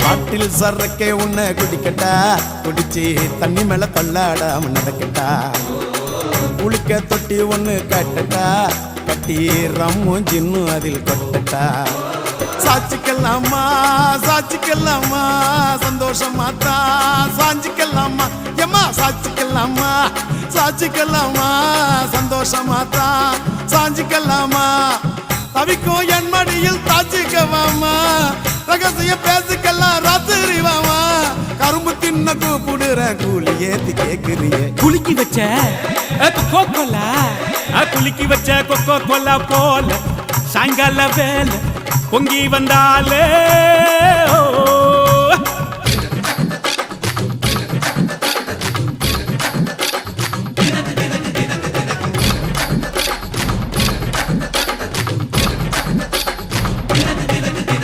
காட்டில் சரக்கே உன்னை குடிக்கட்டா, குடிச்சு தண்ணி மேல தள்ளாடாம நடக்கட்டா. குளிக்க தொட்டி ஒண்ணு கட்டட்டா, கட்டி ரம்மும் ஜின்னும் அதில் கொட்டட்டா. சாட்சிக்கலாமா சாட்சிக்கலாமா சந்தோஷமா தான் சாஞ்சிக்கலாமா எம்மா சாட்சிக்கலாமா சாட்சிக்கலாமா சந்தோஷமா தான் சாஞ்சிக்கலாமா. தவிக்கும் என் மடியில் தாச்சிக்கவாமா, ரகசிய பேசுக்கெல்லாம் ராத்திரி வாமா. கரும்பு தின்ன கூப்பிடுற கூலி ஏத்தி கேக்குறியே. குலுக்கி வச்ச கொக்கோ கோலா, குலுக்கி வச்ச கொக்கோ கோலா போல சாயங்கால வேலை பொங்கி வந்தாலே